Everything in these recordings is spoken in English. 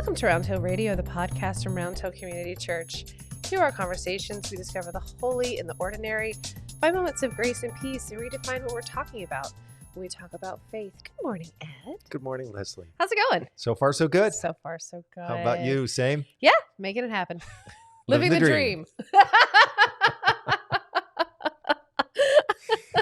Welcome to Round Hill Radio, the podcast from Round Hill Community Church. Through our conversations, we discover the holy in the ordinary, find moments of grace and peace, and redefine what we're talking about when we talk about faith. Good morning, Ed. Good morning, Leslie. How's it going? So far, so good. So far, so good. How about you? Same? Yeah, making it happen. Living the dream.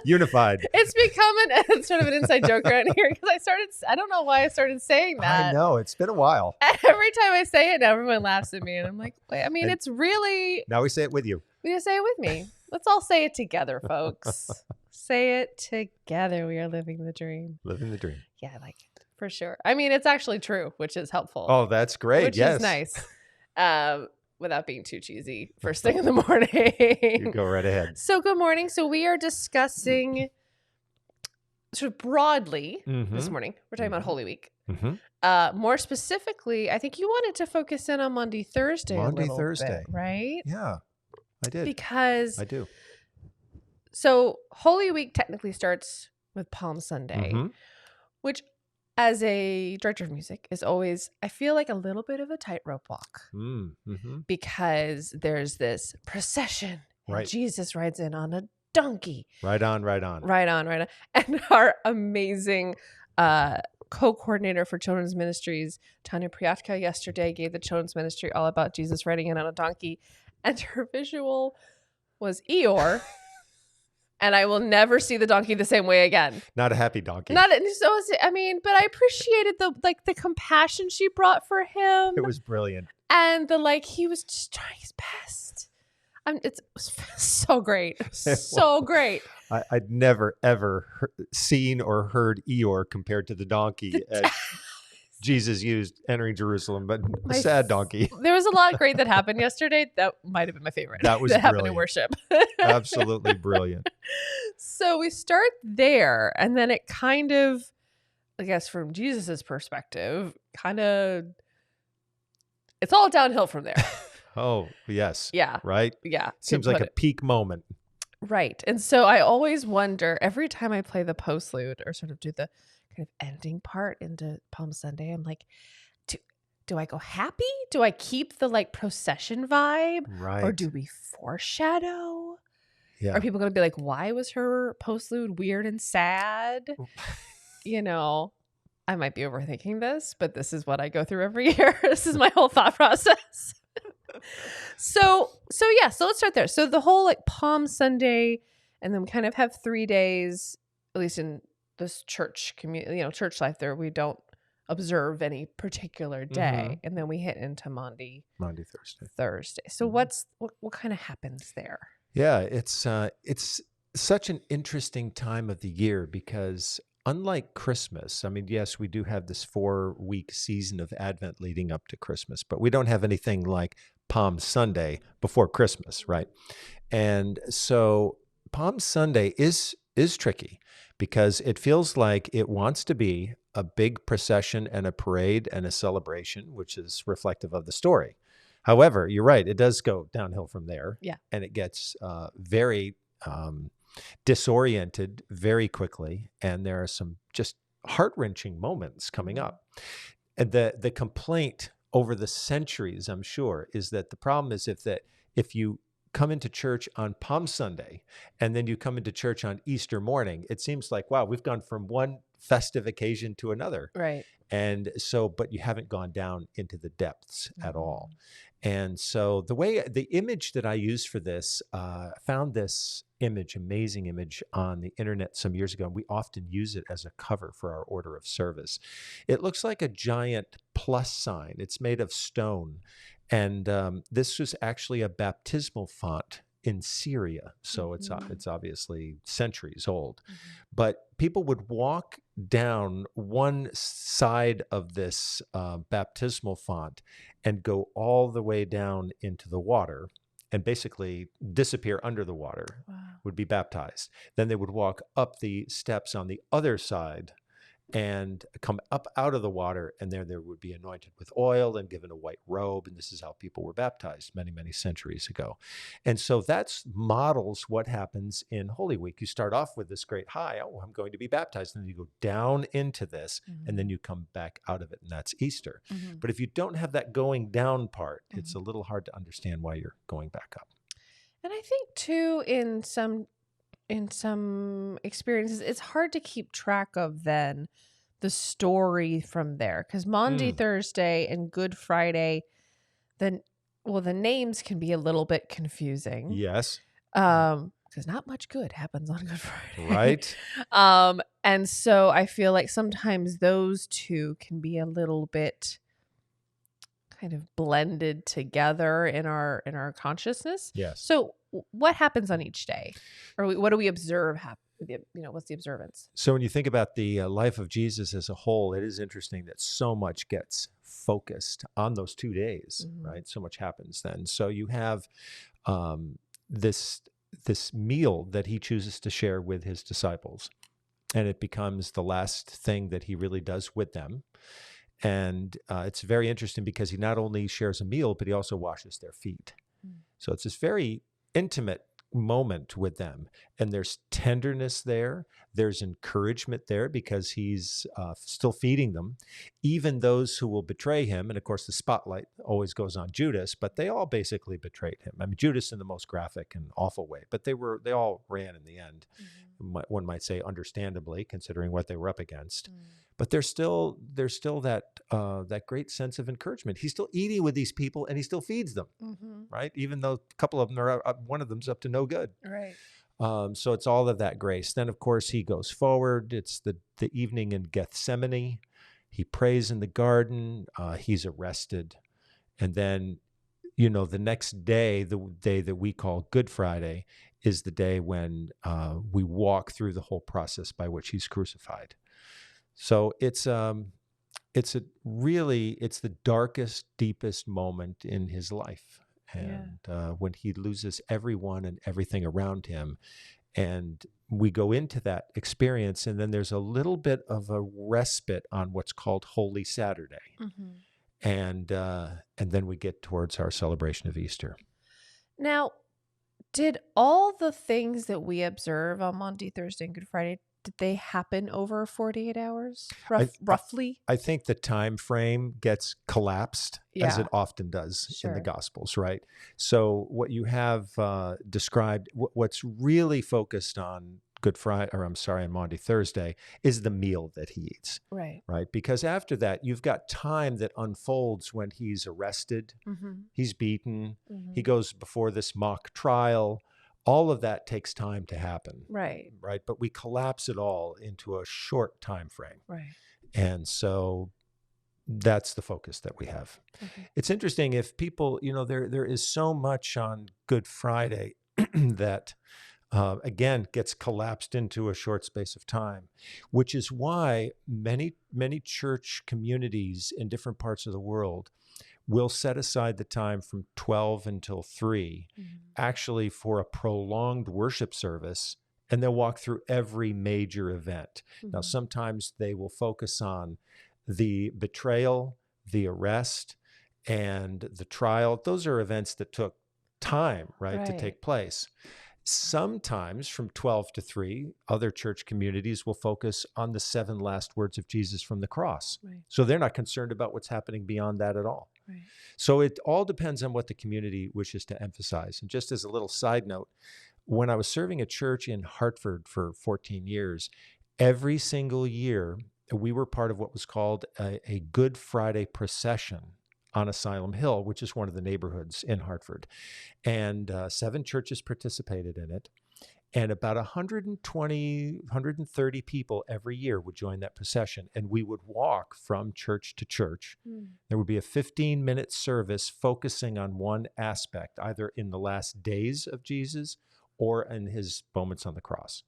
Unified. It's become sort of an inside joke around here because I don't know why I started saying that. I know. It's been a while. Every time I say it, everyone laughs at me. And I'm like, wait, I mean, and it's really. Now we say it with you. We just say it with me. Let's all say it together, folks. Say it together. We are living the dream. Living the dream. Yeah, I like it. For sure. I mean, it's actually true, which is helpful. Oh, that's great. Which yes. is nice. Without being too cheesy first thing in the morning. You go right ahead. So good morning. So we are discussing sort of broadly this morning. We're talking about Holy Week. More specifically, I think you wanted to focus in on Maundy Thursday. Maundy Thursday. Bit, right? Yeah, I did. Because I do. So Holy Week technically starts with Palm Sunday, which as a director of music is always, I feel like, a little bit of a tightrope walk because there's this procession and Jesus rides in on a donkey. Right on. And our amazing co-coordinator for children's ministries, Tanya Priyatka, yesterday gave the children's ministry all about Jesus riding in on a donkey. And her visual was Eeyore. And I will never see the donkey the same way again. Not a happy donkey. But I appreciated the compassion she brought for him. It was brilliant. And he was just trying his best. It was so great. So great. I'd never, ever seen or heard Eeyore compared to the donkey Jesus used entering Jerusalem, but a sad donkey. There was a lot great that happened yesterday. That might have been my favorite. That was happened in worship. Absolutely brilliant. So we start there, and then it kind of, I guess from Jesus's perspective, it's all downhill from there. Oh, yes. Yeah. Right? Yeah. Seems like a peak moment. Right. And so I always wonder, every time I play the postlude or sort of do the kind of ending part into Palm Sunday, I'm like, do I go happy? Do I keep the procession vibe? Right. Or do we foreshadow? Yeah. Are people going to be like, why was her postlude weird and sad? I might be overthinking this, but this is what I go through every year. This is my whole thought process. So let's start there. So the whole Palm Sunday, and then we kind of have 3 days, at least in this church community, church life there, we don't observe any particular day. And then we hit into Maundy Thursday. So what kind of happens there? Yeah, it's such an interesting time of the year because unlike Christmas, I mean, yes, we do have this 4-week season of Advent leading up to Christmas, but we don't have anything like Palm Sunday before Christmas, right? And so Palm Sunday is tricky because it feels like it wants to be a big procession and a parade and a celebration, which is reflective of the story. However, you're right, it does go downhill from there. Yeah. And it gets very disoriented very quickly. And there are some just heart-wrenching moments coming up. And the complaint over the centuries, I'm sure, is that the problem is if you come into church on Palm Sunday and then you come into church on Easter morning, it seems like, wow, we've gone from one festive occasion to another. Right. And so, but you haven't gone down into the depths at all. And so the image that I use for this, found this amazing image on the internet some years ago. And we often use it as a cover for our order of service. It looks like a giant plus sign. It's made of stone. And this was actually a baptismal font in Syria. So it's obviously centuries old. But people would walk down one side of this baptismal font and go all the way down into the water and basically disappear under the water, would be baptized. Then they would walk up the steps on the other side and come up out of the water, and there would be anointed with oil and given a white robe. And this is how people were baptized many, many centuries ago. And so that's models what happens in Holy Week. You start off with this great high, oh, I'm going to be baptized. And then you go down into this, and then you come back out of it, and that's Easter. But if you don't have that going down part, it's a little hard to understand why you're going back up. And I think too, in some experiences, it's hard to keep track of then the story from there, because Maundy Thursday and Good Friday, the names can be a little bit confusing. Yes. Because not much good happens on Good Friday. Right. And so I feel like sometimes those two can be a little bit kind of blended together in our consciousness. Yes. So what happens on each day, or what do we observe happen? What's the observance? So when you think about the life of Jesus as a whole, it is interesting that so much gets focused on those 2 days, right? So much happens then. So you have this meal that he chooses to share with his disciples, and it becomes the last thing that he really does with them. And it's very interesting because he not only shares a meal, but he also washes their feet. So it's this very intimate moment with them, and there's tenderness there, there's encouragement there, because he's still feeding them, even those who will betray him. And of course the spotlight always goes on Judas, but they all basically betrayed him. I mean, Judas in the most graphic and awful way, but they all ran in the end. One might say understandably, considering what they were up against. But there's still that great sense of encouragement. He's still eating with these people, and he still feeds them, right? Even though a couple of them are one of them's up to no good. Right. So it's all of that grace. Then, of course, he goes forward. It's the evening in Gethsemane. He prays in the garden. He's arrested. And then, the next day, the day that we call Good Friday, is the day when we walk through the whole process by which he's crucified. So it's the darkest, deepest moment in his life. And when he loses everyone and everything around him, and we go into that experience, and then there's a little bit of a respite on what's called Holy Saturday. And then we get towards our celebration of Easter. Now, did all the things that we observe on Maundy Thursday and Good Friday, did they happen over 48 hours, roughly? I think the time frame gets collapsed, as it often does in the Gospels, right? So what you have described, what's really focused on on Maundy Thursday, is the meal that he eats. Right. Right? Because after that, you've got time that unfolds when he's arrested, he's beaten, he goes before this mock trial. All of that takes time to happen. Right. Right. But we collapse it all into a short time frame. Right. And so that's the focus that we have. It's interesting, if people, there is so much on Good Friday that, again, gets collapsed into a short space of time, which is why many, many church communities in different parts of the world will set aside the time from 12 until 3, actually for a prolonged worship service, and they'll walk through every major event. Now, sometimes they will focus on the betrayal, the arrest, and the trial. Those are events that took time, right, to take place. Sometimes from 12 to 3, other church communities will focus on the 7 last words of Jesus from the cross. Right. So they're not concerned about what's happening beyond that at all. Right. So it all depends on what the community wishes to emphasize. And just as a little side note, when I was serving a church in Hartford for 14 years, every single year we were part of what was called a Good Friday procession on Asylum Hill, which is one of the neighborhoods in Hartford. And 7 churches participated in it. And about 120, 130 people every year would join that procession. And we would walk from church to church. There would be a 15-minute service focusing on one aspect, either in the last days of Jesus or in his moments on the cross.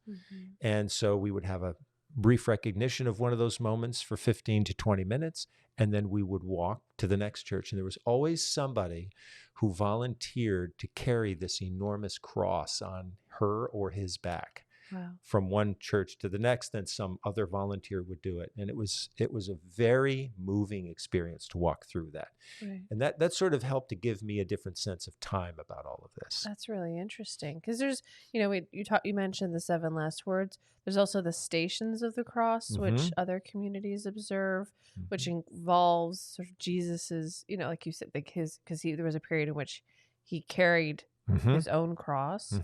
And so we would have a brief recognition of one of those moments for 15 to 20 minutes, and then we would walk to the next church. And there was always somebody who volunteered to carry this enormous cross on her or his back. Wow. from one church to the next. Then some other volunteer would do it. And it was a very moving experience to walk through that. Right. And that sort of helped to give me a different sense of time about all of this. That's really interesting because there's, you mentioned the 7 last words. There's also the Stations of the Cross, which other communities observe, which involves sort of Jesus's, like you said, like because there was a period in which he carried his own cross,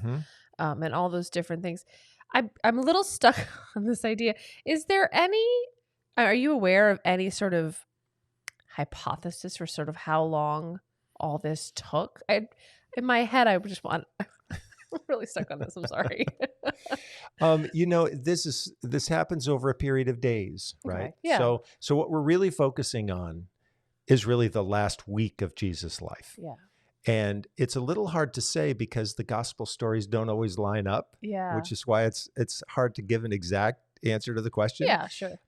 and all those different things. I'm a little stuck on this idea. Are you aware of any sort of hypothesis for sort of how long all this took? In my head, I'm really stuck on this. I'm sorry. This happens over a period of days, right? Okay, yeah. So what we're really focusing on is really the last week of Jesus' life. Yeah. And it's a little hard to say because the gospel stories don't always line up. Yeah. Which is why it's hard to give an exact answer to the question. Yeah, sure.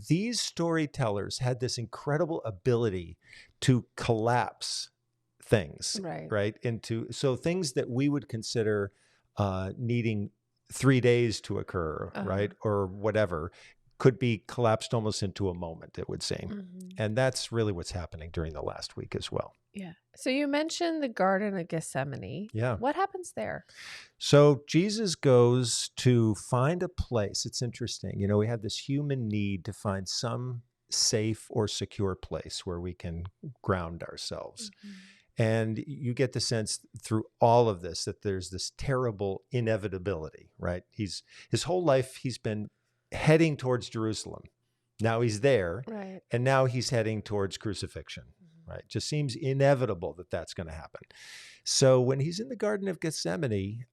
These storytellers had this incredible ability to collapse things, right? So things that we would consider needing 3 days to occur, right? Or whatever, could be collapsed almost into a moment, it would seem. And that's really what's happening during the last week as well. Yeah. So you mentioned the Garden of Gethsemane. Yeah. What happens there? So Jesus goes to find a place. It's interesting. We have this human need to find some safe or secure place where we can ground ourselves. And you get the sense through all of this that there's this terrible inevitability, right? His whole life, he's been heading towards Jerusalem. Now he's there, right? And now he's heading towards crucifixion, right? Just seems inevitable that that's going to happen. So when he's in the Garden of Gethsemane,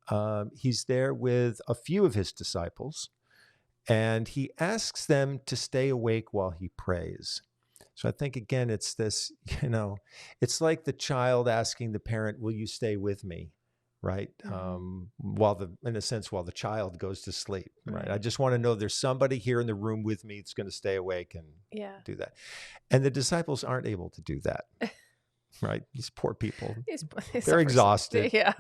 he's there with a few of his disciples, and he asks them to stay awake while he prays. So I think, again, it's this, it's like the child asking the parent, will you stay with me? Right. While the child goes to sleep. Right. I just want to know there's somebody here in the room with me that's going to stay awake and do that. And the disciples aren't able to do that. Right. These poor people, they're exhausted, yeah.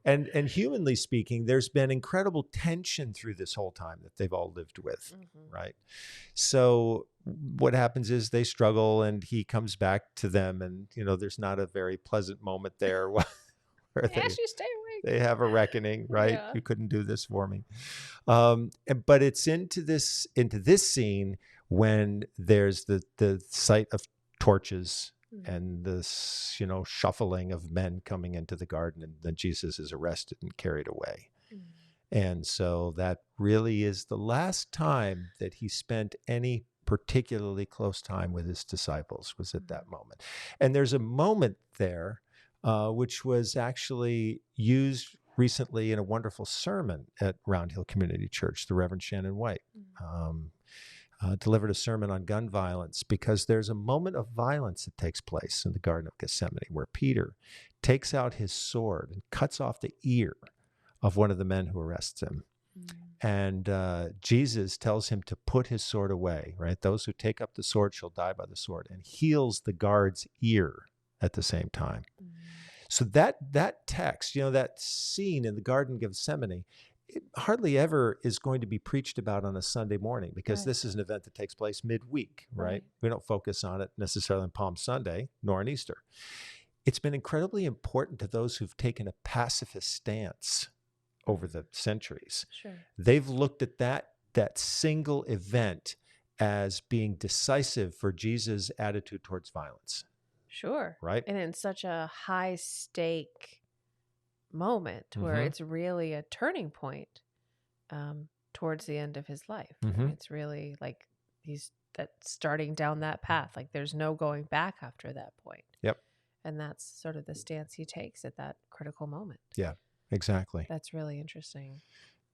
And humanly speaking, there's been incredible tension through this whole time that they've all lived with. Right. So what happens is they struggle and he comes back to them and, there's not a very pleasant moment there. Yes, you stay awake. They have a reckoning, right? Yeah. You couldn't do this for me. But it's into this scene when there's the sight of torches and this, shuffling of men coming into the garden, and then Jesus is arrested and carried away. And so that really is the last time that he spent any particularly close time with his disciples, was at that moment. And there's a moment there which was actually used recently in a wonderful sermon at Round Hill Community Church. The Reverend Shannon White delivered a sermon on gun violence, because there's a moment of violence that takes place in the Garden of Gethsemane where Peter takes out his sword and cuts off the ear of one of the men who arrests him. And Jesus tells him to put his sword away, right? Those who take up the sword shall die by the sword, and heals the guard's ear at the same time. So that text, that scene in the Garden of Gethsemane, it hardly ever is going to be preached about on a Sunday morning, because this is an event that takes place midweek, right? We don't focus on it necessarily on Palm Sunday nor on Easter. It's been incredibly important to those who've taken a pacifist stance over the centuries. Sure. They've looked at that single event as being decisive for Jesus' attitude towards violence. Sure. Right. And in such a high stake moment where it's really a turning point towards the end of his life. It's really like he's starting down that path. Like there's no going back after that point. Yep. And that's sort of the stance he takes at that critical moment. Yeah, exactly. That's really interesting.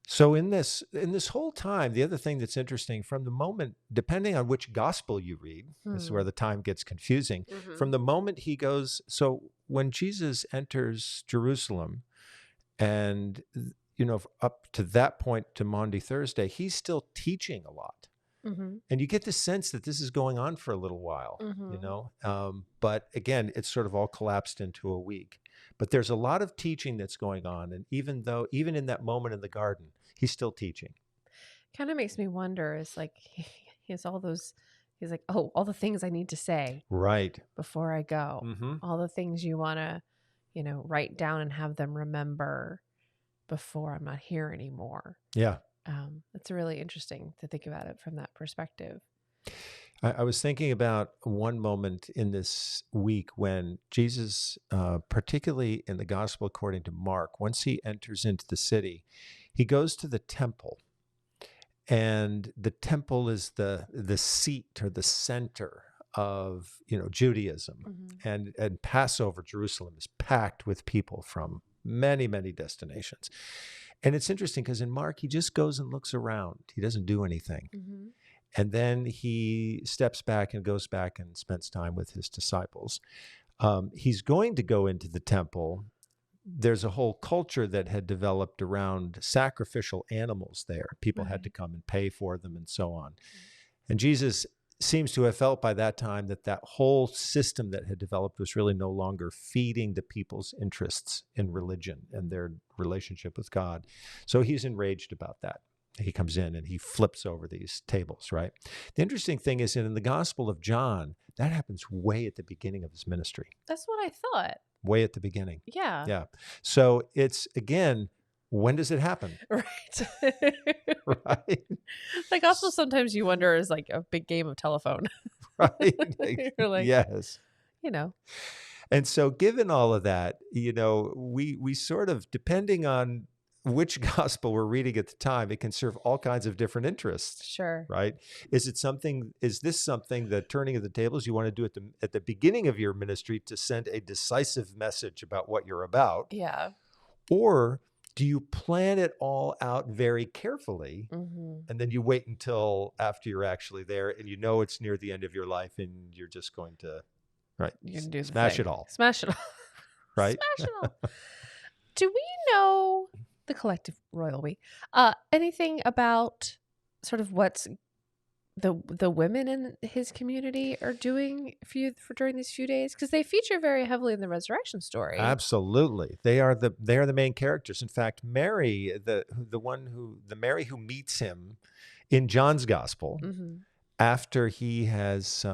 So in this whole time, the other thing that's interesting, from the moment, depending on which gospel you read, this is where the time gets confusing. From the moment he goes, so when Jesus enters Jerusalem, and up to that point to Maundy Thursday, he's still teaching a lot. And you get the sense that this is going on for a little while, but again, it's sort of all collapsed into a week. But there's a lot of teaching that's going on. And even in that moment in the garden, he's still teaching. Kind of makes me wonder, is like, he has all those, he's like, oh, all the things I need to say Right. before I go. Mm-hmm. All the things you want to, write down and have them remember before I'm not here anymore. Yeah. It's really interesting to think about it from that perspective. I was thinking about one moment in this week when Jesus, particularly in the Gospel according to Mark, once he enters into the city, he goes to the temple. And the temple is the seat or the center of Judaism. Mm-hmm. And Passover, Jerusalem is packed with people from many, many destinations. And it's interesting because in Mark, he just goes and looks around. He doesn't do anything. Mm-hmm. And then he steps back and goes back and spends time with his disciples. He's going to go into the temple. There's a whole culture that had developed around sacrificial animals there. People had to come and pay for them and so on. And Jesus seems to have felt by that time that whole system that had developed was really no longer feeding the people's interests in religion and their relationship with God. So he's enraged about that. He comes in and he flips over these tables, right? The interesting thing is in the Gospel of John, that happens way at the beginning of his ministry. That's what I thought. Way at the beginning. Yeah. Yeah. So it's, again, when does it happen? Right. Right. Like also sometimes you wonder is like a big game of telephone. Right. You're like, yes. And so given all of that, we sort of, depending on which gospel we're reading at the time, it can serve all kinds of different interests. Sure. Right? Is this something, the turning of the tables you want to do at the beginning of your ministry to send a decisive message about what you're about? Yeah. Or do you plan it all out very carefully and then you wait until after you're actually there and it's near the end of your life and you're just going to, right, you can do smash it all. Smash it all. Right? Smash it all. Do we know, the collective royal we, anything about sort of what's the women in his community are doing for during these few days? Because they feature very heavily in the resurrection story. Absolutely, they are the main characters. In fact, Mary, the Mary who meets him in John's gospel after he has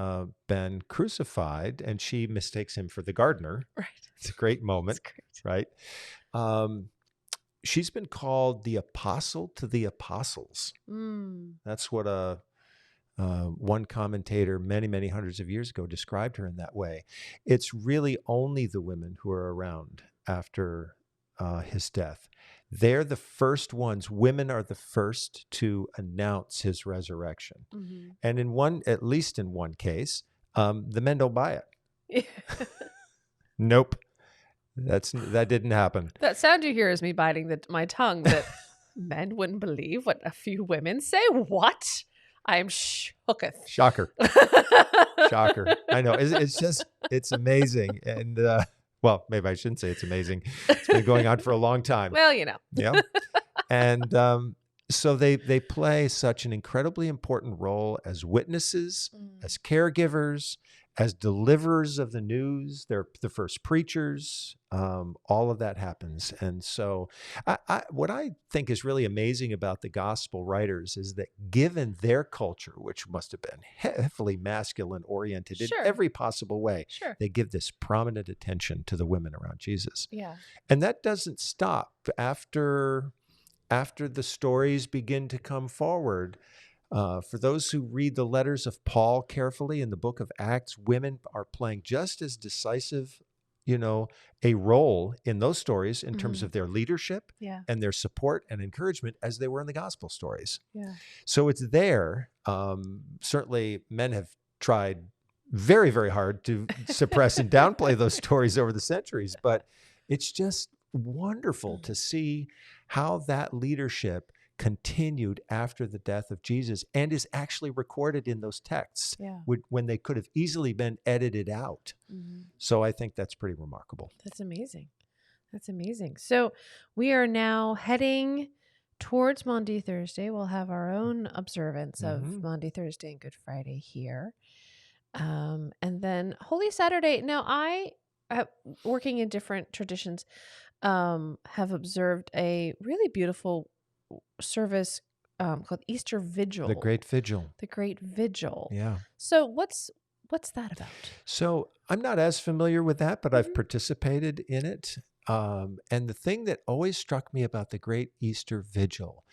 been crucified, and she mistakes him for the gardener. Right, it's a great moment. It's great. Right. She's been called the apostle to the apostles. That's what one commentator many, many hundreds of years ago described her in that way. It's really only the women who are around after his death. They're the first ones. Women are the first to announce his resurrection. And at least in one case, the men don't buy it. Nope. That didn't happen. That sound you hear is me biting my tongue that men wouldn't believe what a few women say. What? I'm shooketh. Shocker. Shocker. I know. It's amazing. And, well, maybe I shouldn't say it's amazing. It's been going on for a long time. Well, Yeah. And so they play such an incredibly important role as witnesses, as caregivers, as deliverers of the news. They're the first preachers. All of that happens. And so what I think is really amazing about the gospel writers is that given their culture, which must have been heavily masculine oriented in every possible way, they give this prominent attention to the women around Jesus. Yeah. And that doesn't stop after the stories begin to come forward. For those who read the letters of Paul carefully in the book of Acts, women are playing just as decisive, a role in those stories in terms of their leadership and their support and encouragement as they were in the gospel stories. Yeah. So it's there. Certainly men have tried very, very hard to suppress and downplay those stories over the centuries, but it's just wonderful to see how that leadership continued after the death of Jesus and is actually recorded in those texts when they could have easily been edited out. So I think that's pretty remarkable. That's amazing. That's amazing. So we are now heading towards Maundy Thursday. We'll have our own observance of Maundy Thursday and Good Friday here. And then Holy Saturday. Now, I working in different traditions, have observed a really beautiful service called Easter Vigil. The Great Vigil. The Great Vigil. Yeah. So what's that about? So I'm not as familiar with that, but I've Mhm. participated in it. And the thing that always struck me about the Great Easter Vigil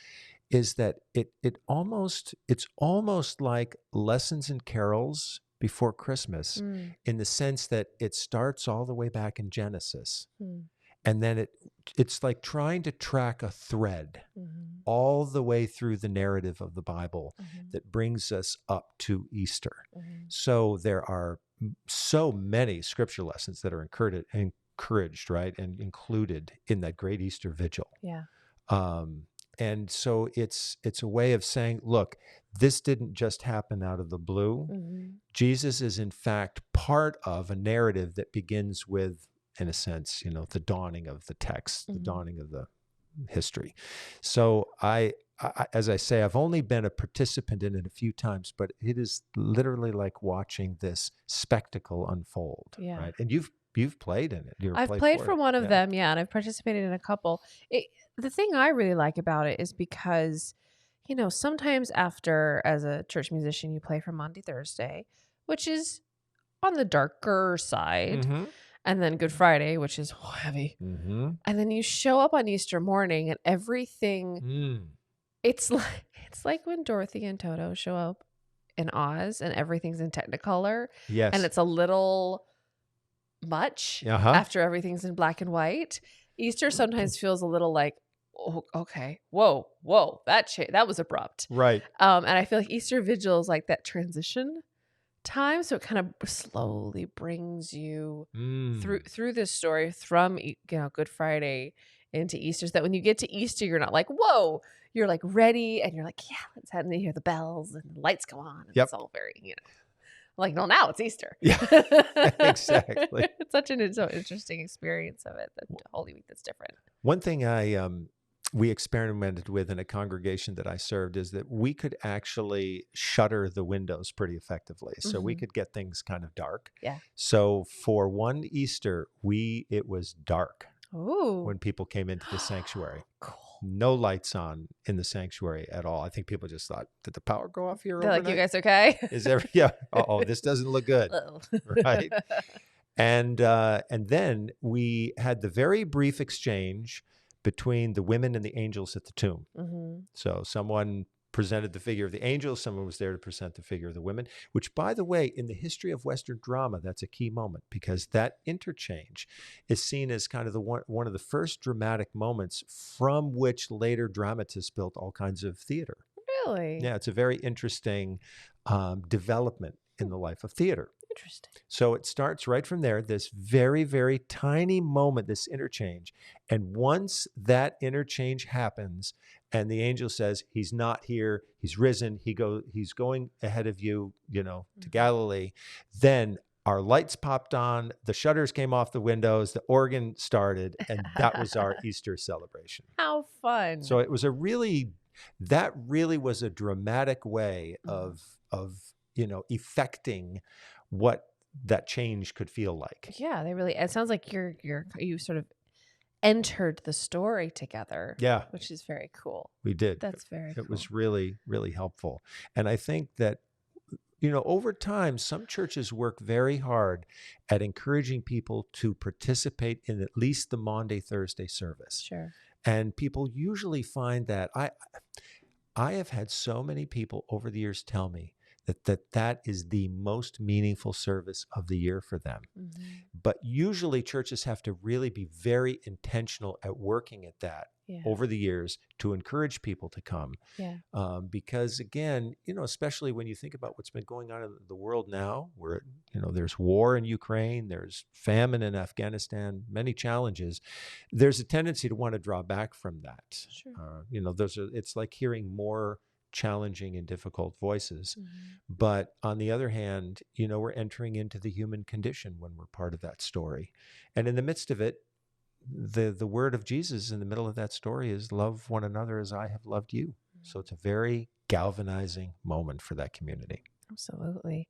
is that it's almost like lessons and carols before Christmas, Mm. in the sense that it starts all the way back in Genesis, Mm. and then it's like trying to track a thread Mhm. all the way through the narrative of the Bible Mhm. that brings us up to Easter. Mhm. So there are so many scripture lessons that are encouraged, right, and included in that great Easter Vigil. Yeah. And so it's a way of saying, look, this didn't just happen out of the blue. Mhm. Jesus is in fact part of a narrative that begins with, in a sense, the dawning of the text, the Mhm. dawning of the history. So I, as I say, I've only been a participant in it a few times, but it is literally like watching this spectacle unfold, Yeah. right? And you've played in it. I've played for one of them, yeah, and I've participated in a couple. The thing I really like about it is because, sometimes after, as a church musician, you play for Maundy Thursday, which is on the darker side, Mm-hmm. and then Good Friday, which is heavy. Mm-hmm. And then you show up on Easter morning and everything, Mm. it's like when Dorothy and Toto show up in Oz and everything's in Technicolor, Yes. and it's a little much after everything's in black and white. Easter sometimes feels a little like, oh, okay, whoa, that was abrupt. Right. And I feel like Easter Vigil is like that transition time, so it kind of slowly brings you through this story from Good Friday into Easter, so that when you get to Easter, you're not like, whoa, you're like ready, and you're like, yeah, let's have, and you hear the bells and the lights come on, and it's all very, like, no, now it's Easter. Yeah, exactly. It's such an interesting experience of it, the Holy Week that's different. One thing we experimented with in a congregation that I served is that we could actually shutter the windows pretty effectively. So we could get things kind of dark. Yeah. So for one Easter, it was dark when people came into the sanctuary. Cool. No lights on in the sanctuary at all. I think people just thought, did the power go off here? They're overnight? like, you guys okay? Yeah. This doesn't look good. Right. And then we had the very brief exchange between the women and the angels at the tomb. Mm-hmm. So someone presented the figure of the angels, someone was there to present the figure of the women, which, by the way, in the history of Western drama, that's a key moment, because that interchange is seen as kind of one of the first dramatic moments from which later dramatists built all kinds of theater. Really? Yeah, it's a very interesting development in the life of theater. Interesting. So it starts right from there, this very, very tiny moment, this interchange. And once that interchange happens and the angel says, he's not here, he's risen, he's going ahead of you, to Galilee, then our lights popped on, the shutters came off the windows, the organ started, and that was our Easter celebration. How fun. So it was that really was a dramatic way of effecting what that change could feel like. Yeah, it sounds like you sort of entered the story together. Yeah. Which is very cool. We did. That's very cool. It was really, really helpful. And I think that, over time, some churches work very hard at encouraging people to participate in at least the Maundy Thursday service. Sure. And people usually find that I have had so many people over the years tell me that is the most meaningful service of the year for them. Mm-hmm. But usually churches have to really be very intentional at working at that over the years to encourage people to come. Yeah. Because again, especially when you think about what's been going on in the world now, where, there's war in Ukraine, there's famine in Afghanistan, many challenges, there's a tendency to want to draw back from that. Sure. It's like hearing more challenging and difficult voices. Mm-hmm. But on the other hand, we're entering into the human condition when we're part of that story. And in the midst of it, the word of Jesus in the middle of that story is love one another as I have loved you. Mm-hmm. So it's a very galvanizing moment for that community. Absolutely.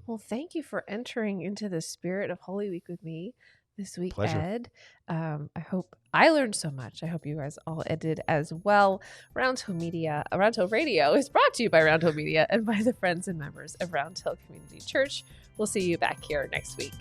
Well, thank you for entering into the spirit of Holy Week with me. this week, Pleasure. Ed. I hope I learned so much. I hope you guys all did as well. Roundhill Radio is brought to you by Roundhill Media and by the friends and members of Roundhill Community Church. We'll see you back here next week.